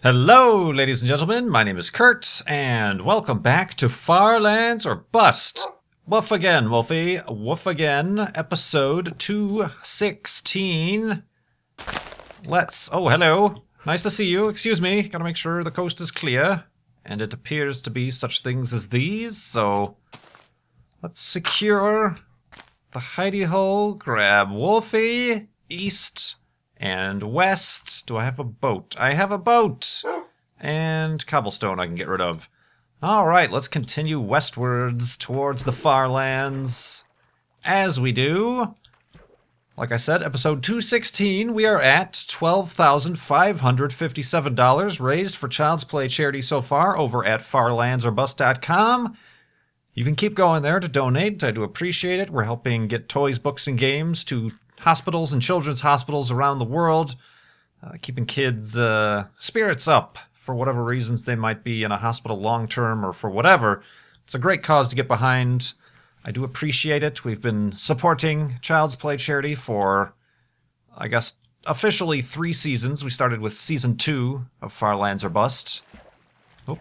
Hello, ladies and gentlemen. My name is Kurt, and welcome back to Far Lands or Bust. Woof again, Wolfie. Woof again. Episode 216. Oh, hello. Nice to see you. Excuse me. Gotta make sure the coast is clear. And it appears to be such things as these, so let's secure the hidey hole. Grab Wolfie. East and west. Do I have a boat? I have a boat! And cobblestone I can get rid of. Alright, let's continue westwards towards the far lands. As we do, like I said, episode 216, we are at $12,557 raised for Child's Play charity so far over at farlandsorbust.com. You can keep going there to donate. I do appreciate it. We're helping get toys, books, and games to hospitals and children's hospitals around the world, keeping kids' spirits up for whatever reasons they might be in a hospital long-term or for whatever. It's a great cause to get behind. I do appreciate it. We've been supporting Child's Play charity for, I guess, officially 3 seasons. We started with Season 2 of Far Lands or Bust. Oh,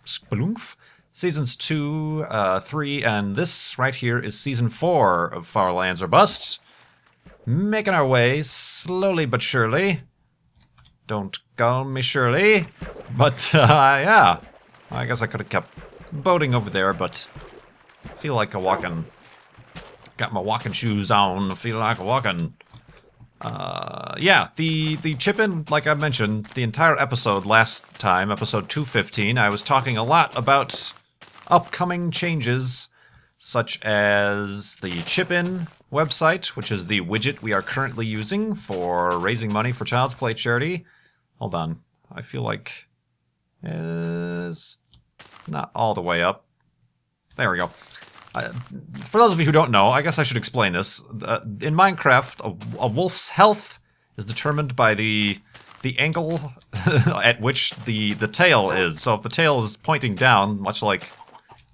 sploomf. Seasons 2, 3, and this right here is Season 4 of Far Lands or Bust. Making our way, slowly but surely. Don't call me Shirley. But, yeah. I guess I could have kept boating over there, but I feel like a walking... Got my walking shoes on, feel like a walking... yeah, the chip-in, like I mentioned, the entire episode last time, episode 215, I was talking a lot about upcoming changes, such as the chip-in website, which is the widget we are currently using for raising money for Child's Play charity. Hold on. I feel like it's not all the way up. There we go. For those of you who don't know, I guess I should explain this. In Minecraft, a wolf's health is determined by the angle at which the tail is. So if the tail is pointing down, much like,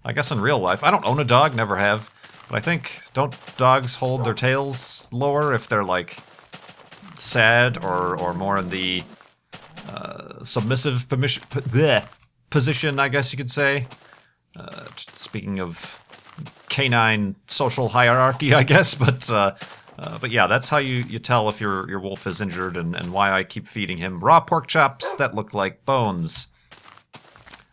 I guess in real life, I don't own a dog, never have. But I think, don't dogs hold their tails lower if they're, like, sad or more in the submissive position, I guess you could say? Speaking of canine social hierarchy, I guess, but yeah, that's how you tell if your wolf is injured and why I keep feeding him raw pork chops that look like bones.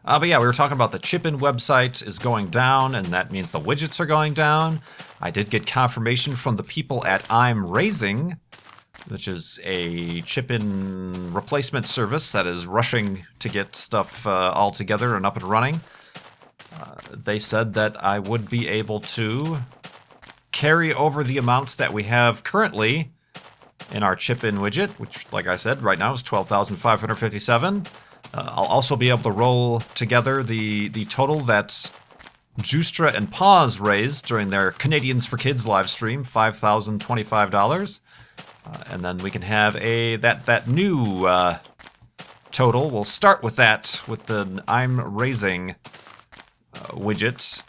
But yeah, we were talking about the chip-in website is going down, and that means the widgets are going down. I did get confirmation from the people at I'm Raising, which is a chip-in replacement service that is rushing to get stuff all together and up and running. They said that I would be able to carry over the amount that we have currently in our chip-in widget, which, like I said, right now is $12,557. I'll also be able to roll together the total that Justra and Paws raised during their Canadians for Kids live stream, $5,025. And then we can have that new total. We'll start with that, with the I'm Raising widget,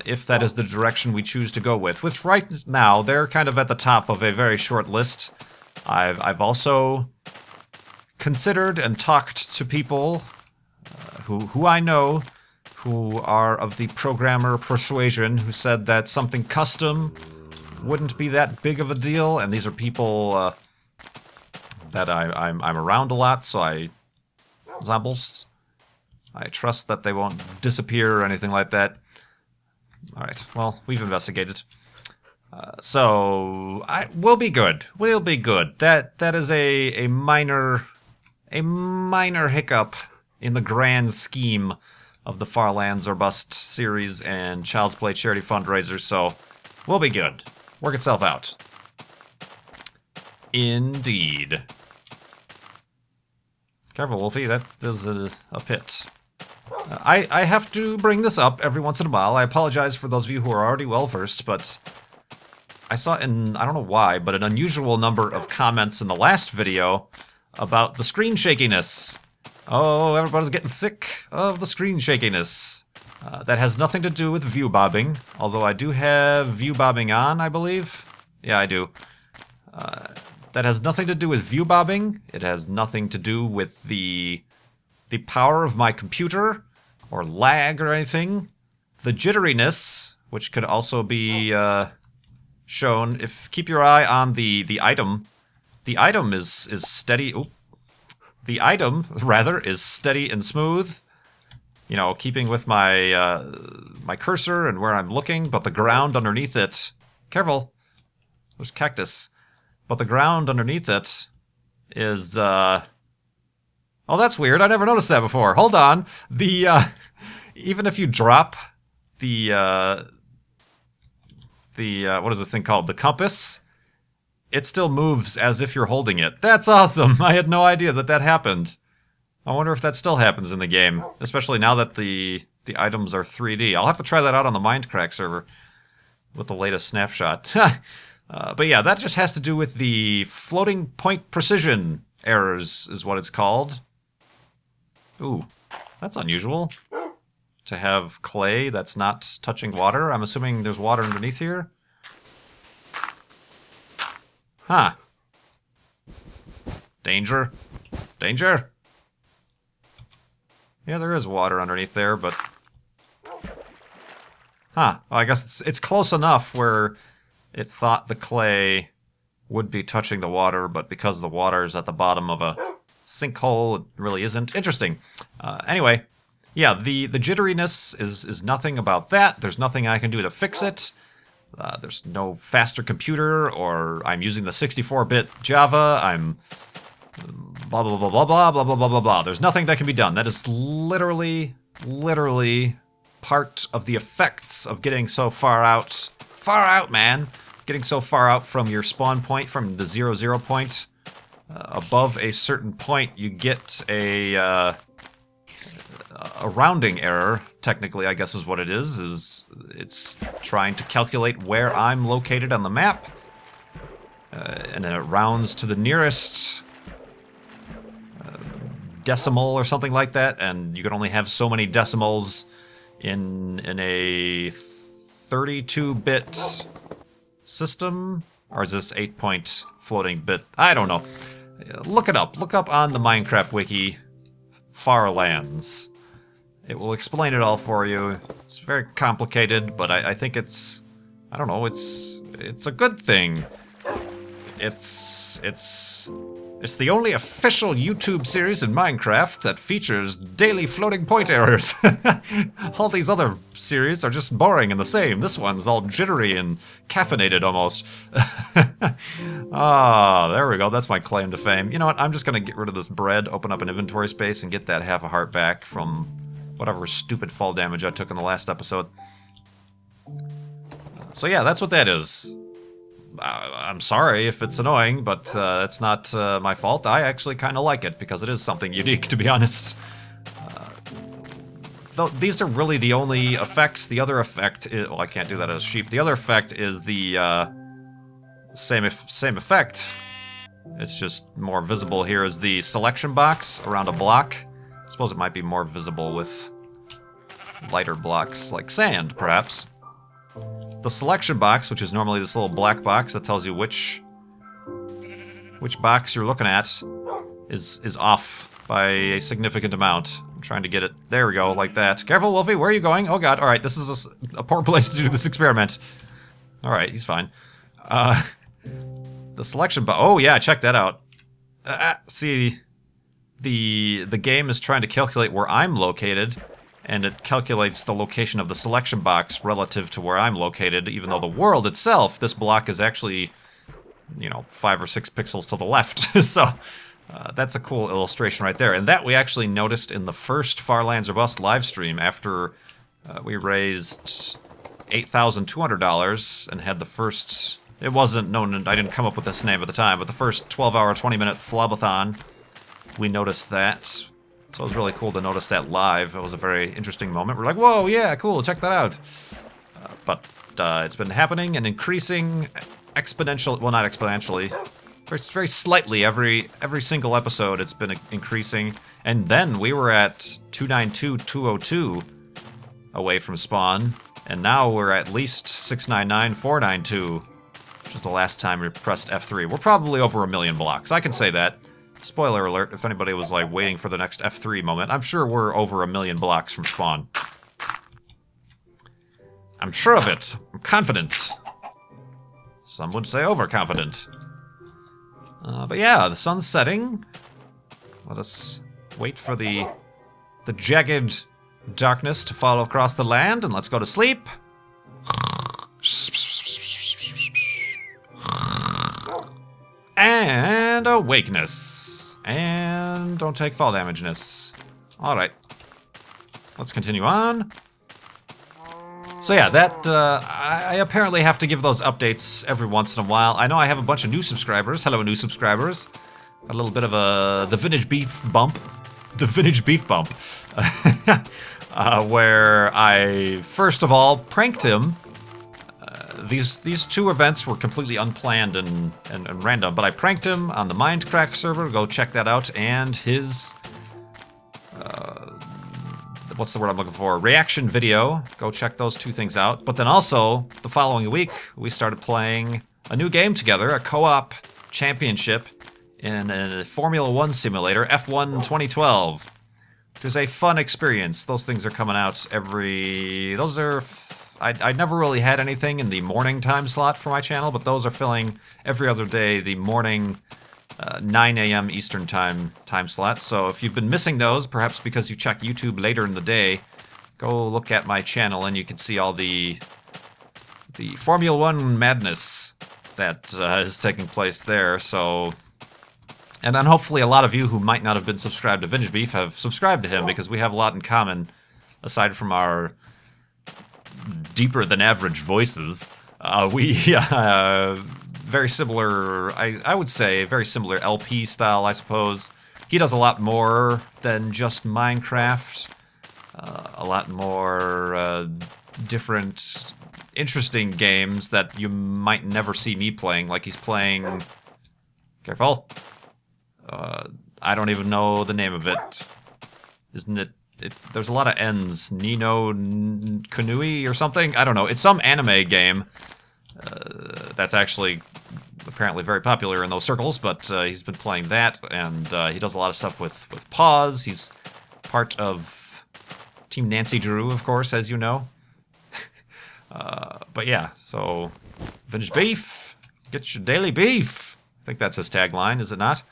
if that is the direction we choose to go with. Which right now, they're kind of at the top of a very short list. I've also considered and talked to people who I know who are of the programmer persuasion, who said that something custom wouldn't be that big of a deal, and these are people that I'm around a lot, so I trust that they won't disappear or anything like that. Alright, well, we've investigated. So we'll be good. We'll be good. That is a minor hiccup in the grand scheme of the Far Lands or Bust series and Child's Play charity fundraiser, so we'll be good. Work itself out. Indeed. Careful, Wolfie, that is a pit. I have to bring this up every once in a while. I apologize for those of you who are already well-versed, but I saw in, I don't know why, but an unusual number of comments in the last video about the screen shakiness. Oh, everybody's getting sick of the screen shakiness. That has nothing to do with view bobbing, although I do have view bobbing on, I believe. Yeah, I do. That has nothing to do with view bobbing. It has nothing to do with the the power of my computer or lag or anything. The jitteriness, which could also be shown if keep your eye on the item. The item is steady. Oop. The item rather is steady and smooth. You know, keeping with my my cursor and where I'm looking, but the ground underneath it. Careful. There's cactus. But the ground underneath it is oh, that's weird. I never noticed that before. Hold on. The even if you drop the what is this thing called? The compass, it still moves as if you're holding it. That's awesome. I had no idea that that happened. I wonder if that still happens in the game, especially now that the items are 3D. I'll have to try that out on the Mindcrack server with the latest snapshot. But yeah, that just has to do with the floating point precision errors is what it's called. Ooh, that's unusual. To have clay that's not touching water. I'm assuming there's water underneath here. Huh. Danger. Danger. Yeah, there is water underneath there, but... Huh. Well, I guess it's close enough where it thought the clay would be touching the water, but because the water is at the bottom of a sinkhole, it really isn't. Interesting. Anyway, yeah, the jitteriness is nothing about that. There's nothing I can do to fix it. There's no faster computer, or I'm using the 64-bit Java. I'm blah, blah, blah, blah, blah, blah, blah, blah, blah, blah. There's nothing that can be done. That is literally part of the effects of getting so far out, man. Getting so far out from your spawn point, from the 0, point. Above a certain point, you get a rounding error, technically, I guess is what it is it's trying to calculate where I'm located on the map, and then it rounds to the nearest decimal or something like that, and you can only have so many decimals in a 32-bit system, or is this 8-point floating bit? I don't know. Look it up. Look up on the Minecraft wiki, Far Lands. It will explain it all for you. It's very complicated, but I think it's, I don't know, it's a good thing. It's the only official YouTube series in Minecraft that features daily floating point errors. All these other series are just boring and the same. This one's all jittery and caffeinated almost. Ah, there we go. That's my claim to fame. You know what? I'm just going to get rid of this bread, open up an inventory space, and get that half a heart back from whatever stupid fall damage I took in the last episode. So yeah, that's what that is. I'm sorry if it's annoying, but it's not my fault. I actually kind of like it because it is something unique, to be honest. Though these are really the only effects. The other effect is, well, I can't do that as sheep. The other effect is the same effect. It's just more visible here as the selection box around a block. I suppose it might be more visible with lighter blocks like sand, perhaps. The selection box, which is normally this little black box that tells you which box you're looking at, is off by a significant amount. I'm trying to get it. There we go, like that. Careful, Wolfie, where are you going? Oh god, alright, this is a poor place to do this experiment. Alright, he's fine. The selection box. Oh yeah, check that out. See, the game is trying to calculate where I'm located, and it calculates the location of the selection box relative to where I'm located, even though the world itself, this block is actually, you know, 5 or 6 pixels to the left. So that's a cool illustration right there. And that we actually noticed in the first Far Lands or Bust live stream after we raised $8,200 and had the first, it wasn't known, I didn't come up with this name at the time, but the first 12-hour, 20-minute flob-athon, we noticed that. So it was really cool to notice that live. It was a very interesting moment. We're like, whoa, yeah, cool, check that out. But it's been happening and increasing exponentially, well, not exponentially, very slightly every single episode it's been increasing. And then we were at 292,202 away from spawn, and now we're at least 699,492, which was the last time we pressed F3. We're probably over 1 million blocks, I can say that. Spoiler alert, if anybody was like waiting for the next F3 moment, I'm sure we're over 1 million blocks from spawn. I'm sure of it. I'm confident. Some would say overconfident. But yeah, the sun's setting. Let us wait for the jagged darkness to fall across the land, and let's go to sleep. And awakeness. And don't take fall damageness. Alright. Let's continue on. So yeah, that, I apparently have to give those updates every once in a while. I know I have a bunch of new subscribers. Hello, new subscribers. A little bit of the vintage beef bump. The vintage beef bump. Where I, first of all, pranked him. These two events were completely unplanned and random, but I pranked him on the Mindcrack server. Go check that out. And his... what's the word I'm looking for? Reaction video. Go check those two things out. But then also, the following week, we started playing a new game together, a co-op championship in a Formula 1 simulator, F1 2012. Which is a fun experience. Those things are coming out every... Those are... I never really had anything in the morning time slot for my channel, but those are filling every other day, the morning 9 a.m. Eastern time slot. So if you've been missing those, perhaps because you check YouTube later in the day, go look at my channel and you can see all the Formula 1 madness that is taking place there. So, and then hopefully a lot of you who might not have been subscribed to Vintage Beef have subscribed to him, because we have a lot in common aside from our deeper than average voices. We very similar, I would say, very similar LP style, I suppose. He does a lot more than just Minecraft. A lot more different, interesting games that you might never see me playing. Like he's playing... Careful. I don't even know the name of it. Isn't it? There's a lot of N's. Nino Kanui or something? I don't know. It's some anime game that's actually apparently very popular in those circles, but he's been playing that, and he does a lot of stuff with Paws. He's part of Team Nancy Drew, of course, as you know. But yeah, so Vintage Beef, get your daily beef. I think that's his tagline, is it not?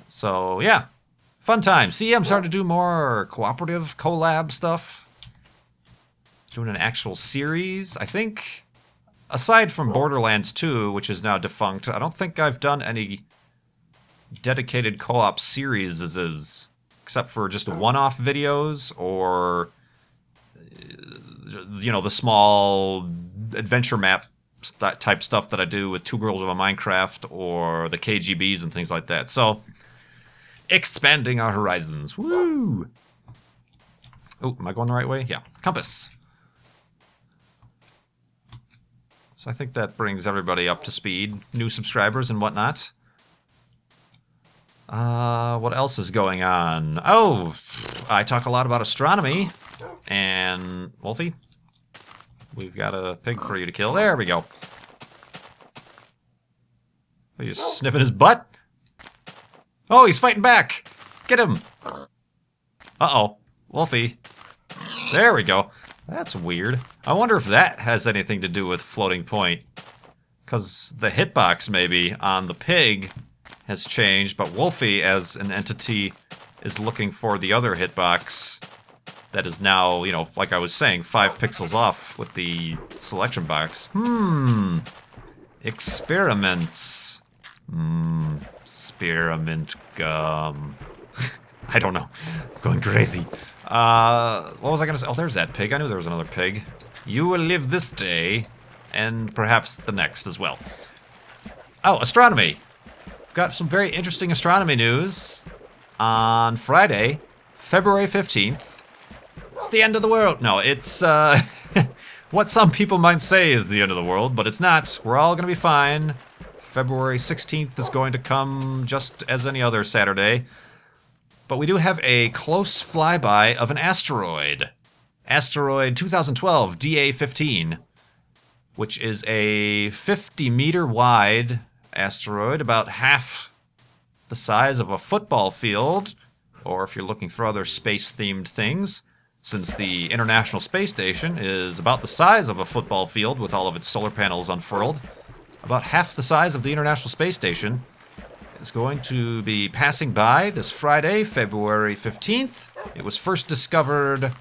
So yeah. Fun time. See, I'm starting to do more cooperative collab stuff. Doing an actual series. I think, aside from Borderlands 2, which is now defunct, I don't think I've done any dedicated co-op series, except for just one-off videos or, you know, the small adventure map type stuff that I do with Two Girls of a Minecraft or the KGBs and things like that. So... expanding our horizons. Woo! Oh, am I going the right way? Yeah. Compass. So I think that brings everybody up to speed. New subscribers and whatnot. What else is going on? Oh, I talk a lot about astronomy. And, Wolfie, we've got a pig for you to kill. There we go. Are you sniffing his butt? Oh, he's fighting back! Get him! Uh-oh. Wolfie. There we go. That's weird. I wonder if that has anything to do with floating point. Because the hitbox, maybe, on the pig has changed, but Wolfie, as an entity, is looking for the other hitbox that is now, you know, like I was saying, 5 pixels off with the selection box. Experiments. Spearmint gum. I don't know. I'm going crazy. What was I gonna say? Oh, there's that pig. I knew there was another pig. You will live this day, and perhaps the next as well. Oh, astronomy. We've got some very interesting astronomy news. On Friday, February 15th. It's the end of the world. No, it's, what some people might say is the end of the world, but it's not. We're all gonna be fine. February 16th is going to come just as any other Saturday. But we do have a close flyby of an asteroid. Asteroid 2012 DA-15, which is a 50-meter wide asteroid, about half the size of a football field, or if you're looking for other space-themed things, since the International Space Station is about the size of a football field with all of its solar panels unfurled, about half the size of the International Space Station, is going to be passing by this Friday, February 15th. It was first discovered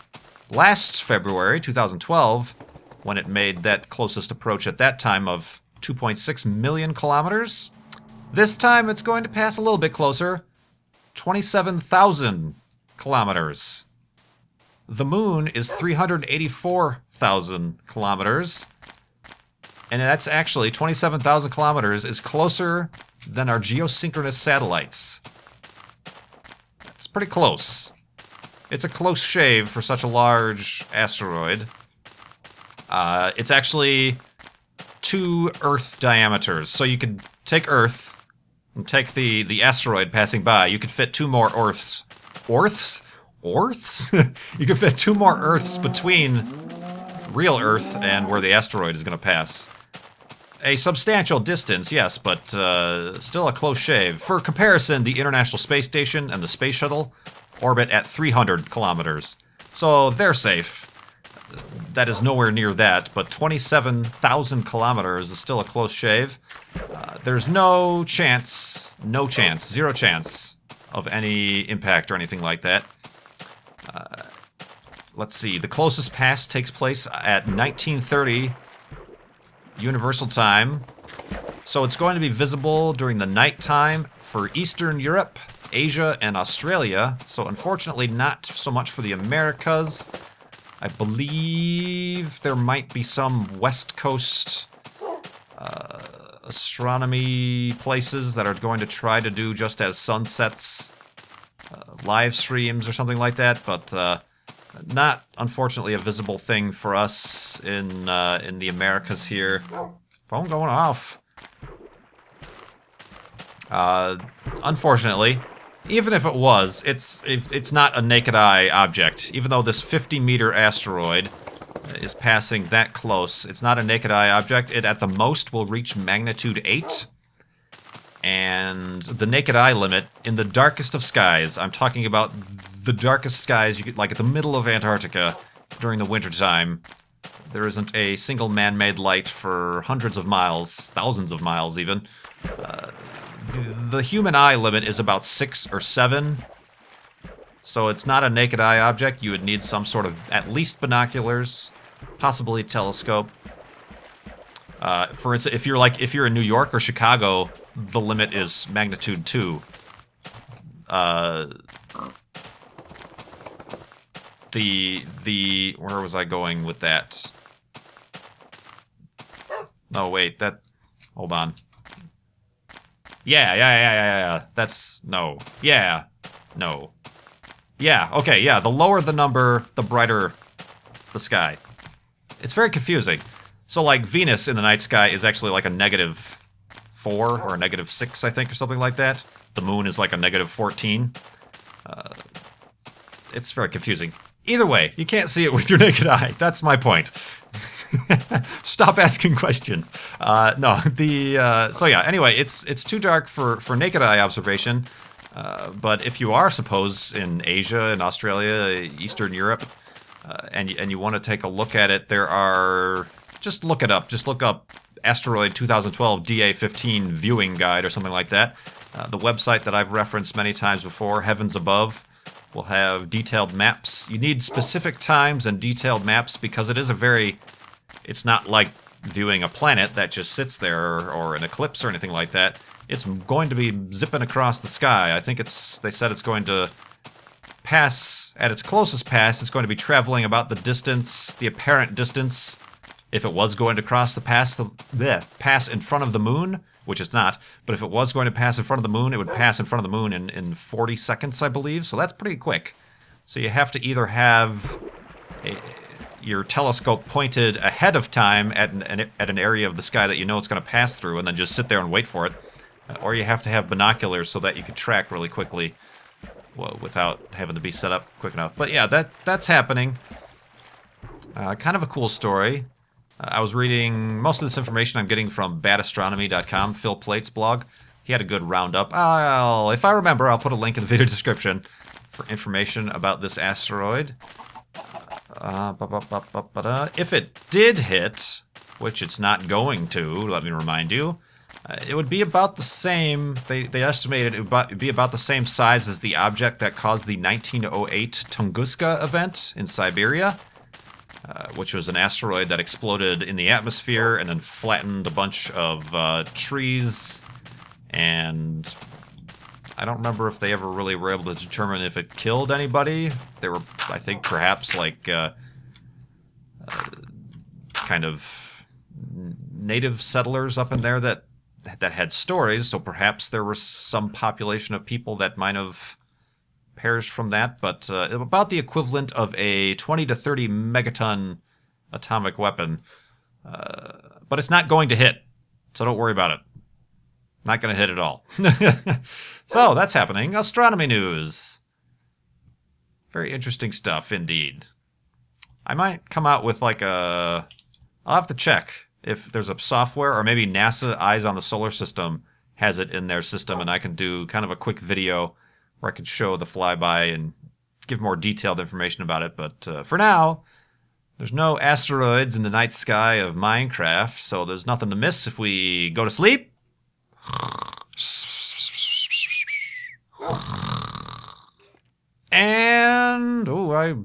last February, 2012, when it made that closest approach at that time of 2.6 million kilometers. This time it's going to pass a little bit closer, 27,000 kilometers. The moon is 384,000 kilometers, and that's actually 27,000 kilometers is closer than our geosynchronous satellites. It's pretty close. It's a close shave for such a large asteroid. It's actually 2 Earth diameters. So you could take Earth and take the asteroid passing by. You could fit 2 more Earths. Earths? Earths? You could fit 2 more Earths between real Earth and where the asteroid is going to pass. A substantial distance, yes, but still a close shave. For comparison, the International Space Station and the Space Shuttle orbit at 300 kilometers. So they're safe. That is nowhere near that, but 27,000 kilometers is still a close shave. There's no chance, zero chance of any impact or anything like that. Let's see, the closest pass takes place at 1930 Universal Time. So it's going to be visible during the nighttime for Eastern Europe, Asia, and Australia. So unfortunately not so much for the Americas. I believe there might be some West Coast astronomy places that are going to try to do just as sunsets, live streams or something like that, but not, unfortunately, a visible thing for us in the Americas here. Phone going off. Unfortunately, even if it was, it's not a naked eye object. Even though this 50-meter asteroid is passing that close, it's not a naked eye object. It at the most will reach magnitude 8. And the naked eye limit in the darkest of skies, I'm talking about the darkest skies you could, like at the middle of Antarctica during the wintertime, there isn't a single man-made light for hundreds of miles, thousands of miles even. The human eye limit is about 6 or 7, so it's not a naked eye object. You would need some sort of, at least binoculars, possibly telescope. For instance, if you're in New York or Chicago, the limit is magnitude 2. Where was I going with that? No, wait, hold on. Yeah. That's, no. Yeah. No. Yeah, okay, yeah, the lower the number, the brighter the sky. It's very confusing. So, like, Venus in the night sky is actually like a -4 or a -6, I think, or something like that. The moon is like a -14. It's very confusing. Either way, you can't see it with your naked eye. That's my point. Stop asking questions. So yeah, anyway, it's too dark for naked eye observation. But if you are, suppose, in Asia, in Australia, Eastern Europe, and you want to take a look at it, there are... Just look it up. Just look up Asteroid 2012 DA15 Viewing Guide or something like that. The website that I've referenced many times before, Heavens Above, will have detailed maps. You need specific times and detailed maps because it is a very... It's not like viewing a planet that just sits there or an eclipse or anything like that. It's going to be zipping across the sky. I think they said it's going to pass, at its closest pass, it's going to be traveling about the distance, the apparent distance, if it was going to cross the pass in front of the moon, which it's not, but if it was going to pass in front of the moon, it would pass in front of the moon in 40 seconds, I believe, so that's pretty quick. So you have to either have your telescope pointed ahead of time at an area of the sky that you know it's going to pass through and then just sit there and wait for it, or you have to have binoculars so that you can track really quickly without having to be set up quick enough. But yeah, that's happening. Kind of a cool story. I was reading most of this information I'm getting from badastronomy.com, Phil Plate's blog. he had a good roundup. If I remember, I'll put a link in the video description for information about this asteroid. If it did hit, which it's not going to, let me remind you, it would be about the same. They estimated it would be about the same size as the object that caused the 1908 Tunguska event in Siberia, which was an asteroid that exploded in the atmosphere and then flattened a bunch of trees. And I don't remember if they ever really were able to determine if it killed anybody. There were, I think, perhaps like kind of native settlers up in there that had stories, so perhaps there was some population of people that might have perished from that, but about the equivalent of a 20 to 30 megaton atomic weapon. But it's not going to hit, so don't worry about it. Not going to hit at all. So, that's happening. Astronomy news. Very interesting stuff, indeed. I might come out with like a... I'll have to check if there's a software, or maybe NASA Eyes on the Solar System has it in their system, and I can do kind of a quick video where I can show the flyby and give more detailed information about it. But for now, there's no asteroids in the night sky of Minecraft, so there's nothing to miss if we go to sleep. And, oh, I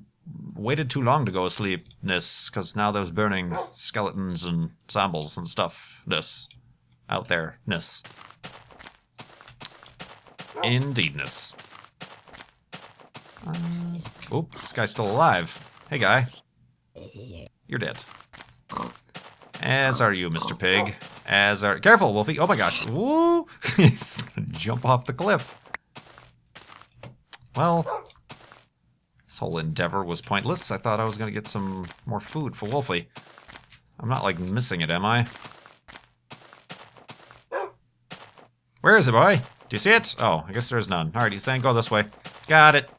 waited too long to go to sleep-ness, because now there's burning skeletons and zombies and stuff-ness out there-ness. Indeedness. Oop, this guy's still alive. Hey, guy. You're dead. As are you, Mr. Pig. As are... Careful, Wolfie! Oh my gosh. Woo! He's gonna jump off the cliff. Well, this whole endeavor was pointless. I thought I was gonna get some more food for Wolfie. I'm not, like, missing it, am I? Where is it, boy? Do you see it? Oh, I guess there's none. Alright, he's saying go this way. Got it.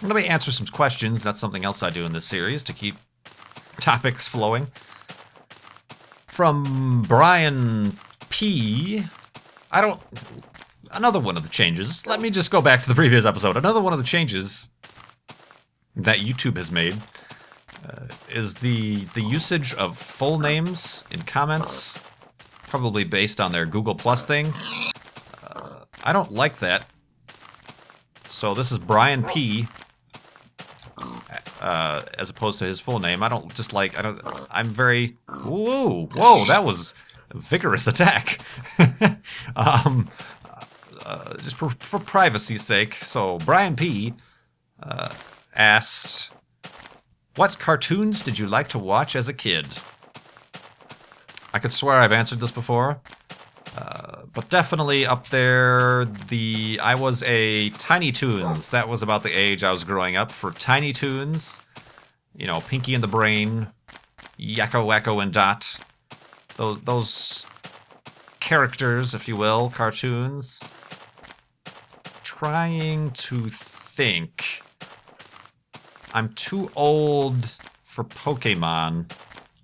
Let me answer some questions. That's something else I do in this series to keep topics flowing. From Brian P. Another one of the changes. Let me just go back to the previous episode. Another one of the changes that YouTube has made is the usage of full names in comments, probably based on their Google Plus thing. I don't like that. So this is Brian P. As opposed to his full name. I'm very... Whoa, that was a vigorous attack. Just for privacy's sake. So, Brian P. Asked, what cartoons did you like to watch as a kid? I could swear I've answered this before. But definitely up there, I was a Tiny Toons. That was about the age I was growing up for Tiny Toons. You know, Pinky and the Brain, Yakko, Wacko, and Dot. Those characters, if you will, cartoons. Trying to think. I'm too old for Pokemon,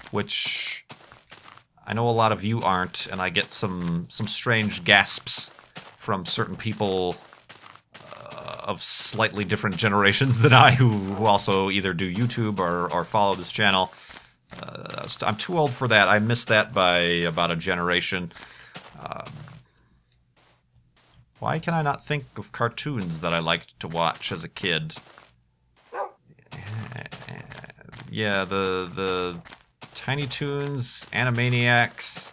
which... I know a lot of you aren't, and I get some strange gasps from certain people of slightly different generations than I, who also either do YouTube or follow this channel. I'm too old for that. I missed that by about a generation. Why can I not think of cartoons that I liked to watch as a kid? Yeah, the Tiny Toons, Animaniacs,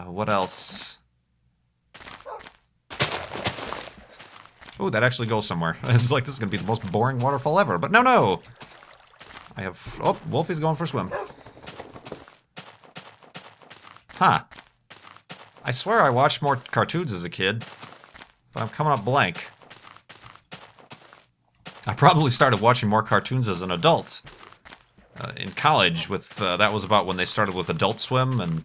what else? Oh, that actually goes somewhere. I was like, this is going to be the most boring waterfall ever, but no! I have... Oh, Wolfie's going for a swim. Huh. I swear I watched more cartoons as a kid, but I'm coming up blank. I probably started watching more cartoons as an adult. In college, that was about when they started with Adult Swim and,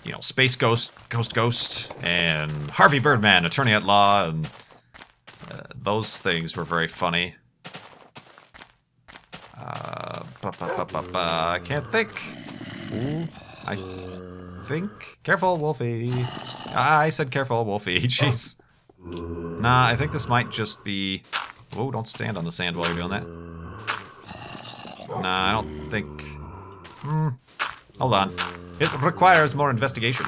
you know, Space Ghost, Ghost, and Harvey Birdman, Attorney at Law, and those things were very funny. I can't think. Ooh, I think. Careful, Wolfie. I said careful, Wolfie. Jeez. Nah, I think this might just be... Whoa, don't stand on the sand while you're doing that. Nah, I don't think... Hold on. It requires more investigation.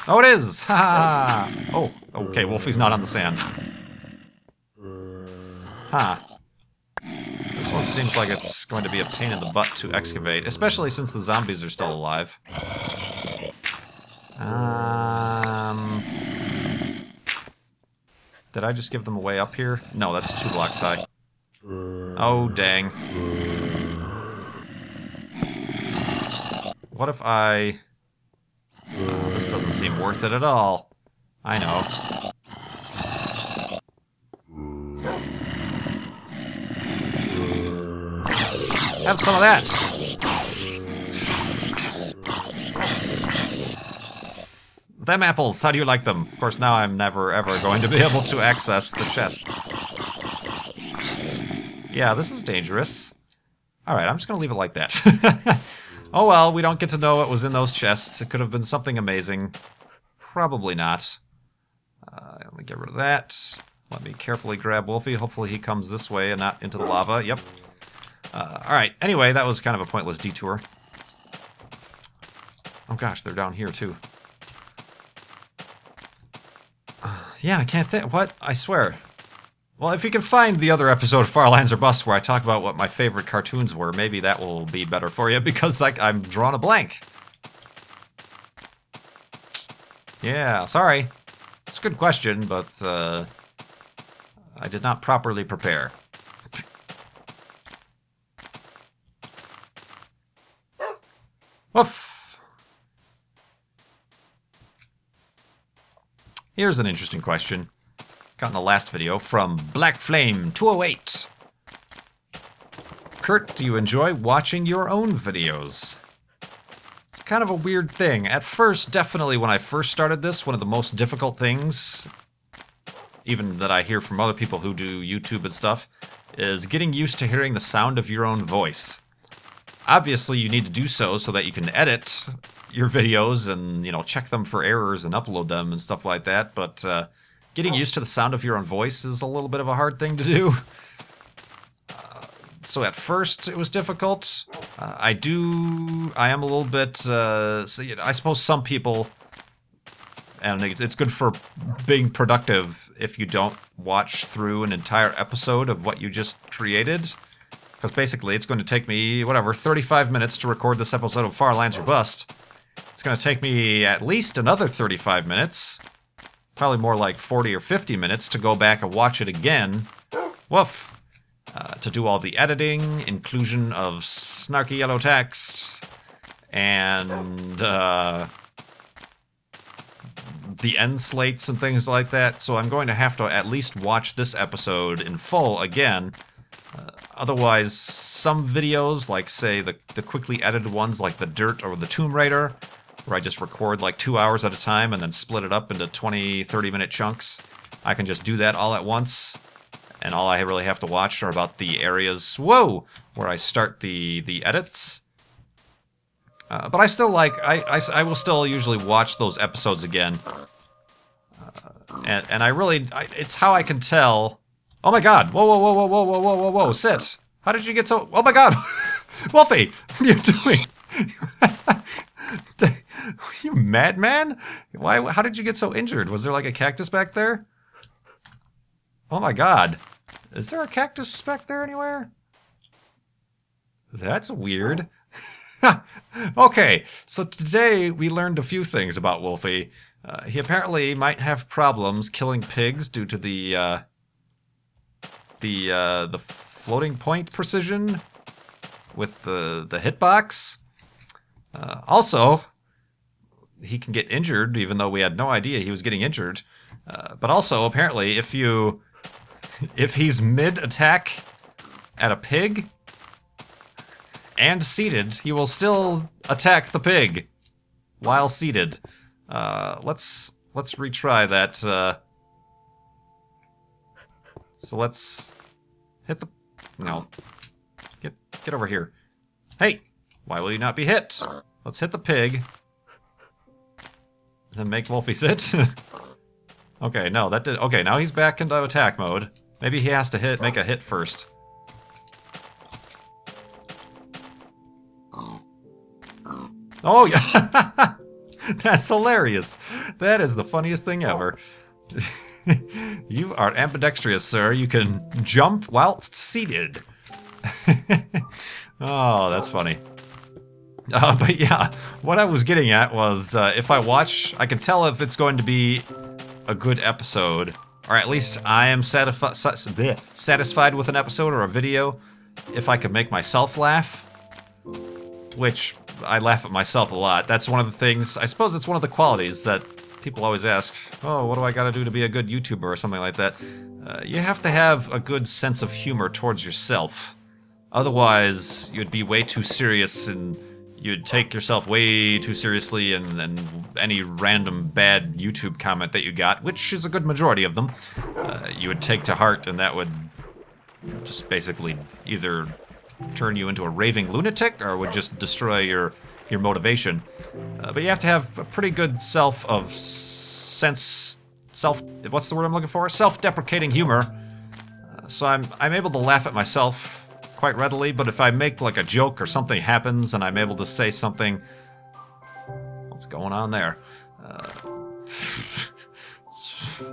Oh, it is! Ha ha! Oh, okay, Wolfie's not on the sand. Huh. This one seems like it's going to be a pain in the butt to excavate, especially since the zombies are still alive. Did I just give them a way up here? No, that's 2 blocks high. Oh, dang. What if I... this doesn't seem worth it at all. I know. Have some of that! Them apples, how do you like them? Of course, now I'm never ever going to be able to access the chests. Yeah, this is dangerous. Alright, I'm just gonna leave it like that. Oh well, we don't get to know what was in those chests. It could have been something amazing. Probably not. Let me get rid of that. Let me carefully grab Wolfie. Hopefully he comes this way and not into the lava. Yep. Alright, anyway, that was kind of a pointless detour. Oh gosh, they're down here too. Yeah, I can't think. What? I swear. Well, if you can find the other episode of Far Lands or Bust where I talk about what my favorite cartoons were, maybe that will be better for you, because I'm drawing a blank. Yeah, sorry. It's a good question, but I did not properly prepare. Woof! Here's an interesting question. Got in the last video from Black Flame 208. Kurt, do you enjoy watching your own videos? It's kind of a weird thing. At first, definitely when I first started this, one of the most difficult things, even that I hear from other people who do YouTube and stuff, is getting used to hearing the sound of your own voice. Obviously, you need to do so that you can edit your videos and, you know, check them for errors and upload them and stuff like that, but getting used to the sound of your own voice is a little bit of a hard thing to do. So at first it was difficult. I am a little bit, so, you know, I suppose some people, and it's good for being productive if you don't watch through an entire episode of what you just created. Because basically it's going to take me, whatever, 35 minutes to record this episode of Far Lands or Bust. It's going to take me at least another 35 minutes, probably more like 40 or 50 minutes to go back and watch it again. Woof! To do all the editing, inclusion of snarky yellow text, and the end slates and things like that. So I'm going to have to at least watch this episode in full again. Otherwise, some videos, like say the quickly edited ones like the Dirt or the Tomb Raider, where I just record like 2 hours at a time and then split it up into 20, 30-minute chunks, I can just do that all at once. And all I really have to watch are about the areas, whoa, where I start the edits. But I still like, I will still usually watch those episodes again. And I really, it's how I can tell. Oh my god, whoa, whoa, whoa, whoa, whoa, whoa, whoa, whoa, whoa, sit. How did you get so, oh my god, Wolfie, what are you doing? You madman? Why, how did you get so injured? Was there like a cactus back there? Oh my god. Is there a cactus back there anywhere? That's weird. Okay, so today we learned a few things about Wolfie. He apparently might have problems killing pigs due to the floating point precision with the hitbox. Also, he can get injured, even though we had no idea he was getting injured. But also, apparently, if he's mid-attack at a pig and seated, he will still attack the pig while seated. Let's retry that. So let's hit the No. Get over here. Hey! Why will you not be hit? Let's hit the pig. And then make Wolfie sit. Okay, no, that did... Okay, now he's back into attack mode. Maybe he has to make a hit first. Oh, yeah! That's hilarious. That is the funniest thing ever. You are ambidextrous, sir. You can jump whilst seated. Oh, that's funny. But yeah, what I was getting at was if I watch, I can tell if it's going to be a good episode, or at least I am satisfied with an episode or a video if I can make myself laugh, which I laugh at myself a lot. That's one of the things, I suppose it's one of the qualities that people always ask, oh, what do I gotta do to be a good YouTuber or something like that? You have to have a good sense of humor towards yourself. Otherwise, you'd be way too serious and you'd take yourself way too seriously, and any random bad YouTube comment that you got, which is a good majority of them, you would take to heart, and that would just basically either turn you into a raving lunatic or would just destroy your motivation. But you have to have a pretty good what's the word I'm looking for? Self-deprecating humor. So I'm able to laugh at myself quite readily, but if I make like a joke or something happens and I'm able to say something... What's going on there?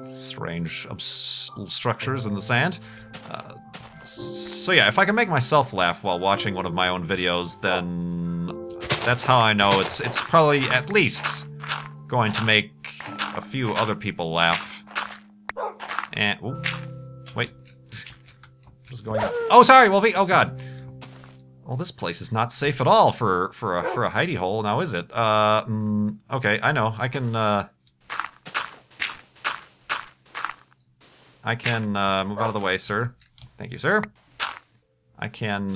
Strange structures in the sand. So yeah, if I can make myself laugh while watching one of my own videos, then that's how I know it's probably at least going to make a few other people laugh. And... Ooh, wait. What's going on? Oh, sorry, Wolfie! Oh, God. Well, this place is not safe at all for a hidey hole, now is it? Okay, I know. I can move out of the way, sir. Thank you, sir. I can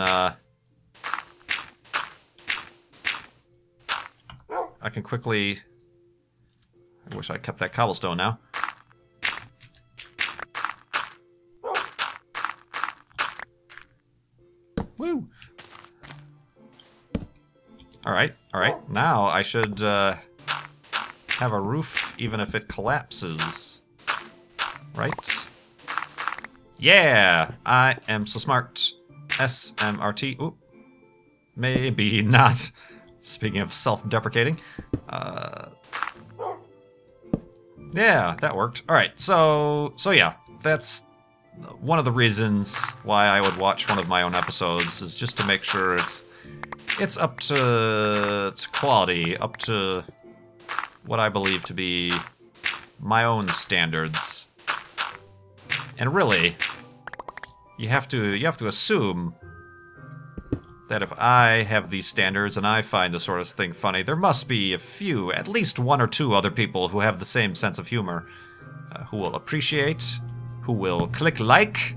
quickly... I wish I kept that cobblestone now. Woo! Alright. Now I should have a roof even if it collapses. Right? Yeah! I am so smart. SMRT. Ooh. Maybe not. Speaking of self-deprecating. Yeah, that worked. Alright, so yeah. That's one of the reasons why I would watch one of my own episodes, is just to make sure it's up to quality, up to what I believe to be my own standards. And really, you have to assume that if I have these standards and I find this sort of thing funny, there must be at least one or two other people who have the same sense of humor, who will appreciate, who will click like,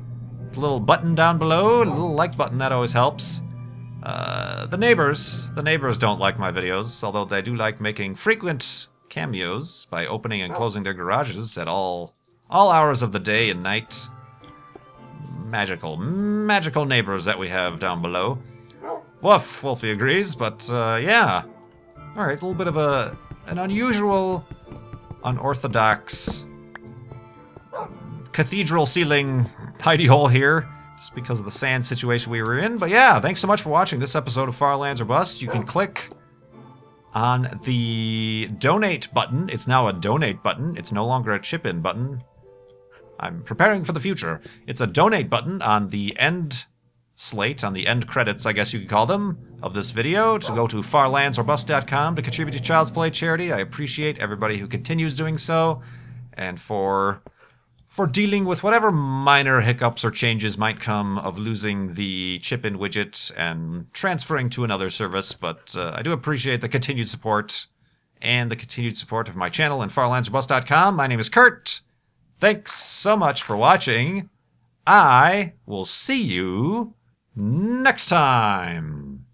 the little button down below, the little like button, that always helps. The neighbors don't like my videos, although they do like making frequent cameos by opening and closing their garages at all hours of the day and night. Magical neighbors that we have down below. Woof, Wolfie agrees, but yeah. Alright, a little bit of an unusual, unorthodox cathedral ceiling hidey hole here, just because of the sand situation we were in. But yeah, thanks so much for watching this episode of Far Lands or Bust. You can click on the donate button. It's now a donate button. It's no longer a chip-in button. I'm preparing for the future. It's a donate button on the end slate, on the end credits, I guess you could call them, of this video, to go to farlandsorbust.com to contribute to Child's Play charity. I appreciate everybody who continues doing so, and for dealing with whatever minor hiccups or changes might come of losing the chip-in widget and transferring to another service. But I do appreciate the continued support and the continued support of my channel and farlandsorbust.com. My name is Kurt. Thanks so much for watching. I will see you next time.